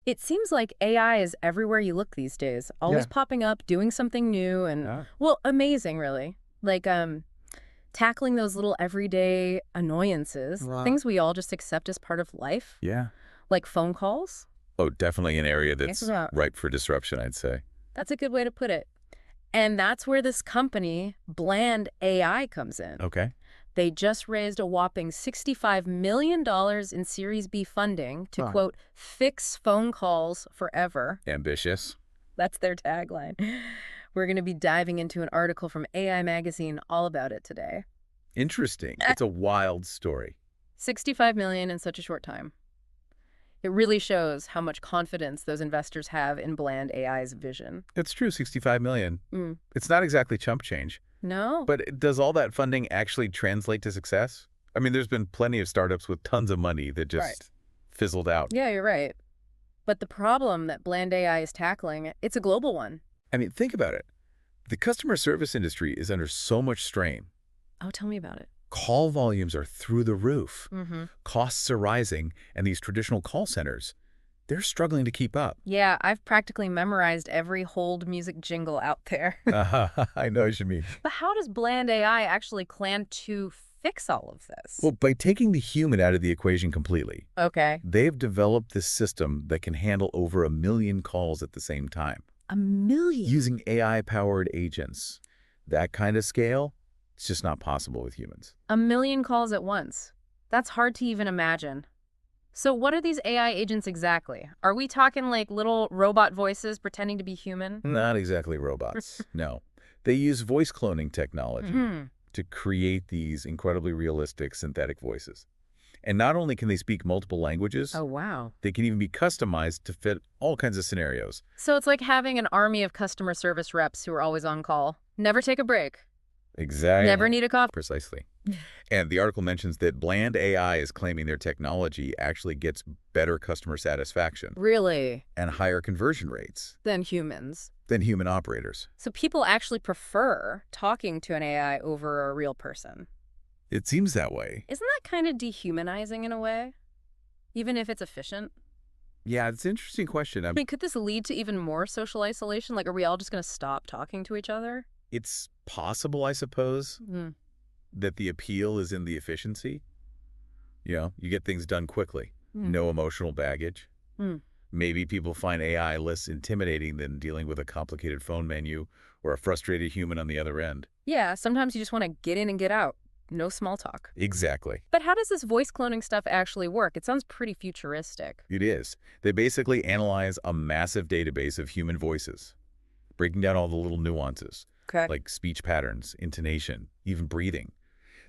It seems like AI is everywhere you look these days, always Yeah. popping up, doing something new and, Yeah. well, amazing, really. Like, tackling those little everyday annoyances, Wow. things we all just accept as part of life, Yeah. like phone calls. Oh, definitely an area that's Yeah. ripe for disruption, I'd say. That's a good way to put it. And that's where this company, Bland AI, comes in. Okay. They just raised a whopping $65 million in Series B funding to, Wow. quote, fix phone calls forever. Ambitious. That's their tagline. We're going to be diving into an article from AI Magazine all about it today. Interesting. It's a wild story. 65 million in such a short time. It really shows how much confidence those investors have in Bland AI's vision. It's true, 65 million. Mm. It's not exactly chump change. No? But does all that funding actually translate to success? I mean, there's been plenty of startups with tons of money that just fizzled out. Yeah, you're right. But the problem that Bland AI is tackling, it's a global one. I mean, think about it. The customer service industry is under so much strain. Oh, tell me about it. Call volumes are through the roof. Mm-hmm. Costs are rising, and these traditional call centers, they're struggling to keep up. Yeah, I've practically memorized every hold music jingle out there. I know what you mean. But how does Bland AI actually plan to fix all of this? Well, by taking the human out of the equation completely, Okay. they've developed this system that can handle over 1 million calls at the same time. 1 million? Using AI-powered agents. That kind of scale, it's just not possible with humans. 1 million calls at once. That's hard to even imagine. So what are these AI agents exactly? Are we talking like little robot voices pretending to be human? Not exactly robots, no. They use voice cloning technology to create these incredibly realistic synthetic voices. And not only can they speak multiple languages, Oh, wow. they can even be customized to fit all kinds of scenarios. So it's like having an army of customer service reps who are always on call. Never take a break. Exactly. Never need a coffee. Precisely. And the article mentions that Bland AI is claiming their technology actually gets better customer satisfaction Really? and higher conversion rates Than humans. than human operators. So people actually prefer talking to an AI over a real person. It seems that way. Isn't that kind of dehumanizing in a way? Even if it's efficient? Yeah, it's an interesting question. I mean, could this lead to even more social isolation? Like, are we all just going to stop talking to each other? It's possible, I suppose, Mm. that the appeal is in the efficiency. You know, you get things done quickly. Mm. No emotional baggage. Mm. Maybe people find AI less intimidating than dealing with a complicated phone menu or a frustrated human on the other end. Yeah, sometimes you just want to get in and get out. No small talk. Exactly. But how does this voice cloning stuff actually work? It sounds pretty futuristic. It is. They basically analyze a massive database of human voices, breaking down all the little nuances, Okay. like speech patterns, intonation, even breathing.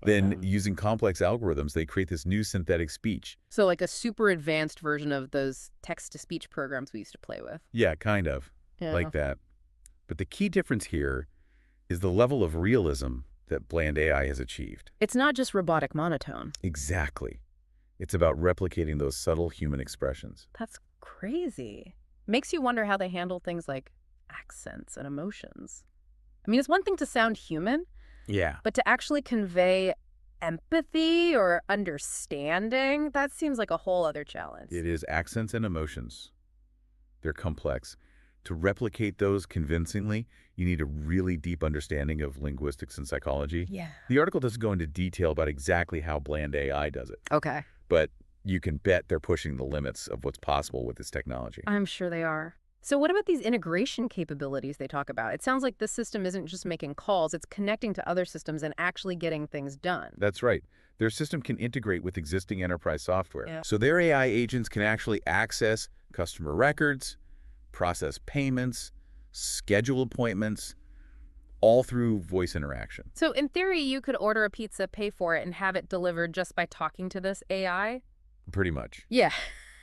Then, using complex algorithms, they create this new synthetic speech. So like a super advanced version of those text-to-speech programs we used to play with. Yeah, kind of, like that. But the key difference here is the level of realism that Bland AI has achieved. It's not just robotic monotone. Exactly. It's about replicating those subtle human expressions. That's crazy. Makes you wonder how they handle things like accents and emotions. I mean, it's one thing to sound human, Yeah. but to actually convey empathy or understanding, that seems like a whole other challenge. It is accents and emotions. They're complex. To replicate those convincingly, you need a really deep understanding of linguistics and psychology. Yeah. The article doesn't go into detail about exactly how Bland AI does it, Okay. but you can bet they're pushing the limits of what's possible with this technology. I'm sure they are. So what about these integration capabilities they talk about? It sounds like this system isn't just making calls, it's connecting to other systems and actually getting things done. That's right. Their system can integrate with existing enterprise software. Yeah. So their AI agents can actually access customer records, process payments, schedule appointments, all through voice interaction. So in theory, you could order a pizza, pay for it, and have it delivered just by talking to this AI? Pretty much. Yeah.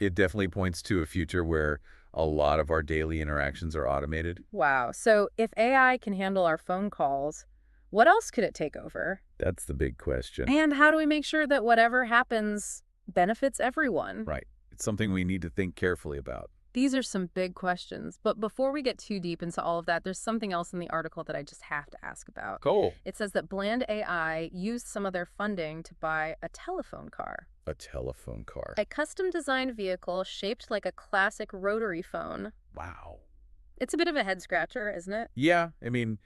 It definitely points to a future where a lot of our daily interactions are automated. Wow. So if AI can handle our phone calls, what else could it take over? That's the big question. And how do we make sure that whatever happens benefits everyone? Right. It's something we need to think carefully about. These are some big questions. But before we get too deep into all of that, there's something else in the article that I just have to ask about. Cool. It says that Bland AI used some of their funding to buy a telephone car. A telephone car. A custom-designed vehicle shaped like a classic rotary phone. Wow. It's a bit of a head-scratcher, isn't it? Yeah, I mean,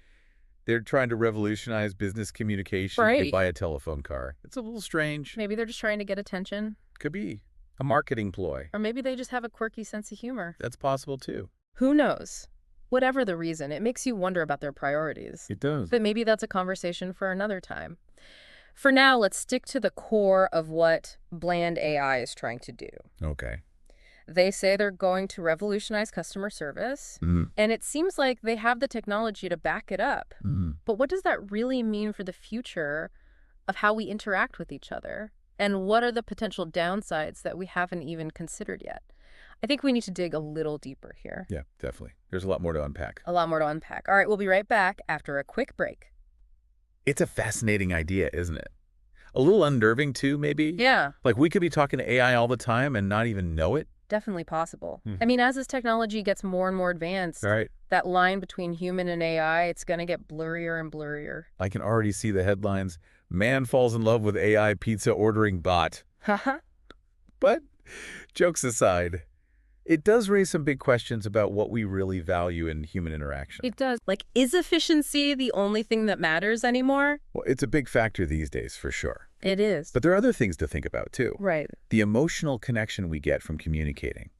they're trying to revolutionize business communication. They Right. buy a telephone car. It's a little strange. Maybe they're just trying to get attention. Could be a marketing ploy. Or maybe they just have a quirky sense of humor. That's possible, too. Who knows? Whatever the reason, it makes you wonder about their priorities. It does. But maybe that's a conversation for another time. For now, let's stick to the core of what bland AI is trying to do. Okay. They say they're going to revolutionize customer service, Mm. and it seems like they have the technology to back it up. Mm. But what does that really mean for the future of how we interact with each other? And what are the potential downsides that we haven't even considered yet? I think we need to dig a little deeper here. Yeah, definitely. There's a lot more to unpack. A lot more to unpack. All right, we'll be right back after a quick break. It's a fascinating idea, isn't it? A little unnerving, too, maybe? Yeah, Like, we could be talking to AI all the time and not even know it. definitely possible. Hmm. I mean, as this technology gets more and more advanced, All right. that line between human and AI, it's going to get blurrier and blurrier. I can already see the headlines. Man falls in love with AI pizza ordering bot. Haha. But jokes aside, it does raise some big questions about what we really value in human interaction. It does. Like, is efficiency the only thing that matters anymore? Well, it's a big factor these days, for sure. It is. But there are other things to think about, too. Right. The emotional connection we get from communicating,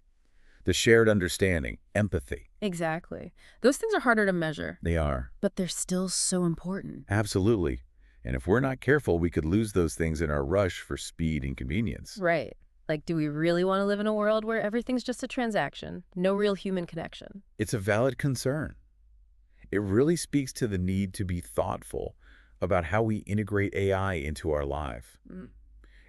the shared understanding, empathy. Exactly. Those things are harder to measure, They are. but they're still so important. Absolutely. And if we're not careful, we could lose those things in our rush for speed and convenience. Right. Like, do we really want to live in a world where everything's just a transaction? No real human connection? It's a valid concern. It really speaks to the need to be thoughtful about how we integrate AI into our life. Mm.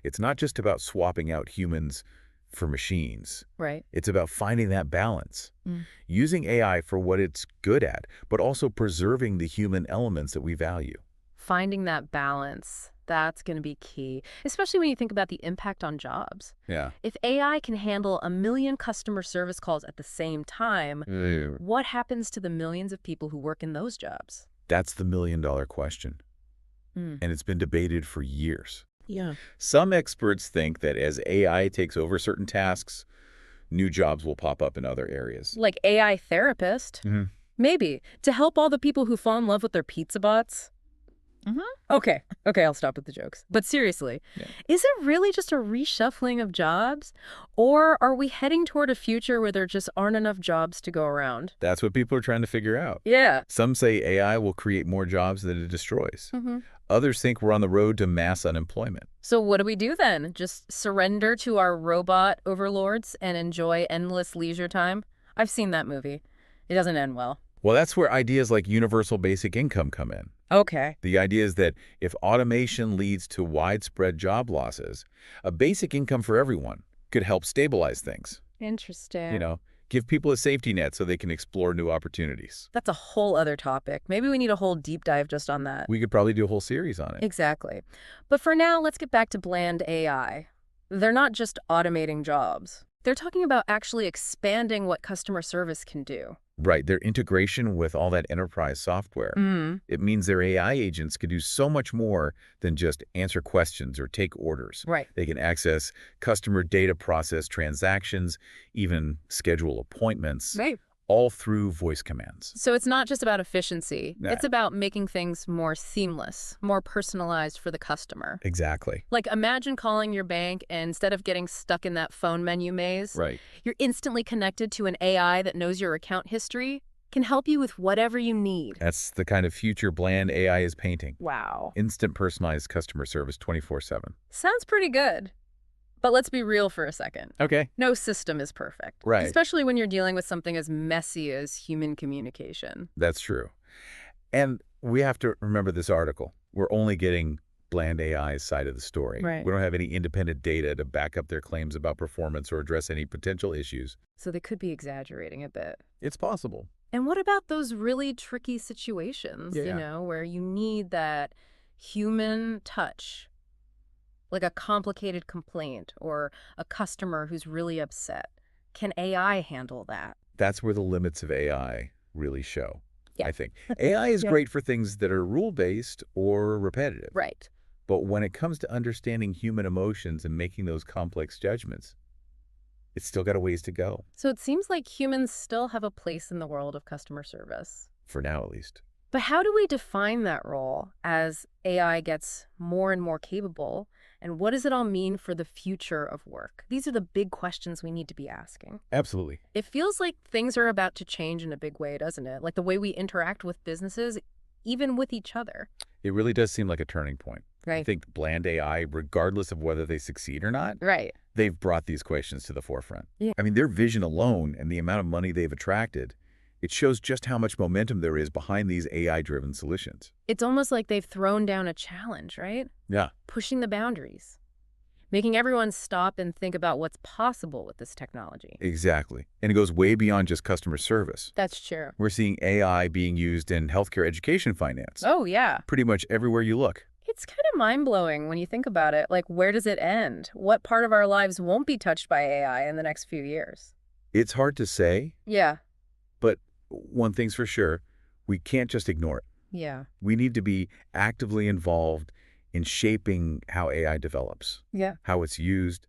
It's not just about swapping out humans for machines. Right. It's about finding that balance, Mm. using AI for what it's good at, but also preserving the human elements that we value. Finding that balance, that's going to be key, especially when you think about the impact on jobs. Yeah. If AI can handle 1 million customer service calls at the same time, what happens to the millions of people who work in those jobs? That's the million-dollar question. Mm. And it's been debated for years. Yeah. Some experts think that as AI takes over certain tasks, new jobs will pop up in other areas. Like AI therapist? Mhm. Maybe. To help all the people who fall in love with their pizza bots? Okay, I'll stop with the jokes. But seriously, Yeah. is it really just a reshuffling of jobs? Or are we heading toward a future where there just aren't enough jobs to go around? That's what people are trying to figure out. Yeah. Some say AI will create more jobs than it destroys. Mm-hmm. Others think we're on the road to mass unemployment. So what do we do then? Just surrender to our robot overlords and enjoy endless leisure time? I've seen that movie. It doesn't end well. Well, that's where ideas like universal basic income come in. Okay. The idea is that if automation leads to widespread job losses, a basic income for everyone could help stabilize things. Interesting. Give people a safety net so they can explore new opportunities. That's a whole other topic. Maybe we need a whole deep dive just on that. We could probably do a whole series on it. Exactly. But for now, let's get back to bland AI. They're not just automating jobs. They're talking about actually expanding what customer service can do. Right, their integration with all that enterprise software. It means their AI agents could do so much more than just answer questions or take orders. Right. They can access customer data, process transactions, even schedule appointments, Right. all through voice commands. So it's not just about efficiency. Nah. It's about making things more seamless, more personalized for the customer. Exactly. Like, imagine calling your bank and instead of getting stuck in that phone menu maze, Right. you're instantly connected to an AI that knows your account history, can help you with whatever you need. That's the kind of future bland AI is painting. Wow. Instant personalized customer service 24/7. Sounds pretty good. But let's be real for a second. Okay. No system is perfect. Right. Especially when you're dealing with something as messy as human communication. That's true. And we have to remember this article. We're only getting bland AI's side of the story. Right. We don't have any independent data to back up their claims about performance or address any potential issues. So they could be exaggerating a bit. It's possible. And what about those really tricky situations, Yeah. where you need that human touch? Like a complicated complaint or a customer who's really upset. Can AI handle that? That's where the limits of AI really show, Yeah. I think. AI is Yeah. great for things that are rule-based or repetitive. Right. But when it comes to understanding human emotions and making those complex judgments, it's still got a ways to go, So it seems like humans still have a place in the world of customer service. for now at least. But how do we define that role as AI gets more and more capable? And what does it all mean for the future of work? These are the big questions we need to be asking. Absolutely. It feels like things are about to change in a big way, doesn't it? Like the way we interact with businesses, even with each other. It really does seem like a turning point. I Right. think bland AI, regardless of whether they succeed or not, Right. they've brought these questions to the forefront. Yeah. I mean, their vision alone and the amount of money they've attracted, it shows just how much momentum there is behind these AI-driven solutions. It's almost like they've thrown down a challenge, right? Yeah, Pushing the boundaries, making everyone stop and think about what's possible with this technology. exactly. And it goes way beyond just customer service. That's true. We're seeing AI being used in healthcare, education, finance, Oh, yeah. pretty much everywhere you look. It's kind of mind-blowing when you think about it. Like, where does it end? What part of our lives won't be touched by AI in the next few years? It's hard to say, Yeah. but one thing's for sure, we can't just ignore it. Yeah. We need to be actively involved in shaping how AI develops, Yeah. how it's used,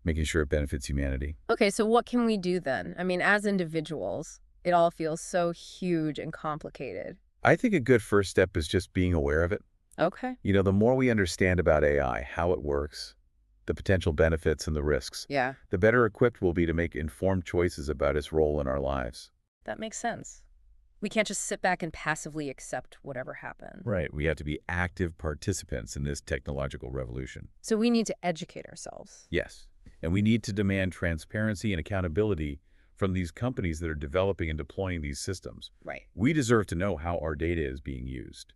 making sure it benefits humanity. Okay, so what can we do then? I mean, as individuals, it all feels so huge and complicated. I think a good first step is just being aware of it. Okay. You know, the more we understand about AI, how it works, the potential benefits and the risks, Yeah, the better equipped we'll be to make informed choices about its role in our lives. that makes sense. We can't just sit back and passively accept whatever happens. Right. We have to be active participants in this technological revolution. So we need to educate ourselves. Yes. And we need to demand transparency and accountability from these companies that are developing and deploying these systems. Right. We deserve to know how our data is being used,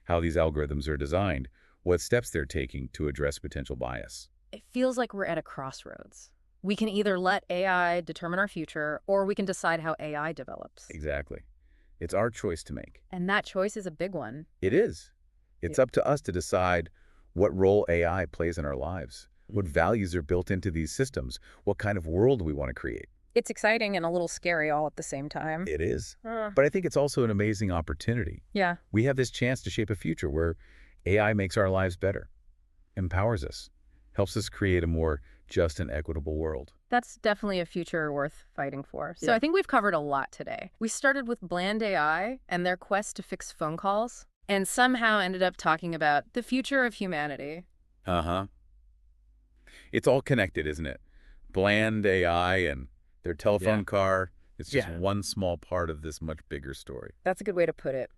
how these algorithms are designed, what steps they're taking to address potential bias. It feels like we're at a crossroads. We can either let AI determine our future, or we can decide how AI develops. Exactly. It's our choice to make. And that choice is a big one. It is. It's up to us to decide what role AI plays in our lives, what values are built into these systems, what kind of world we want to create. It's exciting and a little scary all at the same time. It is. Uh, But I think it's also an amazing opportunity. yeah. We have this chance to shape a future where AI makes our lives better, empowers us, helps us create a more just and equitable world. That's definitely a future worth fighting for. So Yeah. I think we've covered a lot today. We started with bland AI and their quest to fix phone calls, and somehow ended up talking about the future of humanity. Uh-huh. It's all connected, isn't it? Bland AI and their telephone car. It's just one small part of this much bigger story. That's a good way to put it.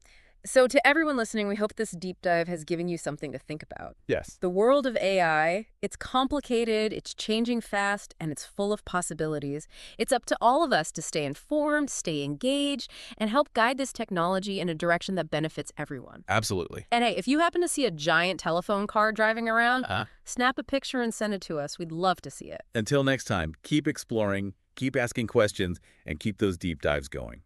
So to everyone listening, we hope this deep dive has given you something to think about. Yes. The world of AI, it's complicated, it's changing fast, and it's full of possibilities. It's up to all of us to stay informed, stay engaged, and help guide this technology in a direction that benefits everyone. Absolutely. And hey, if you happen to see a giant telephone car driving around, snap a picture and send it to us. We'd love to see it. Until next time, keep exploring, keep asking questions, and keep those deep dives going.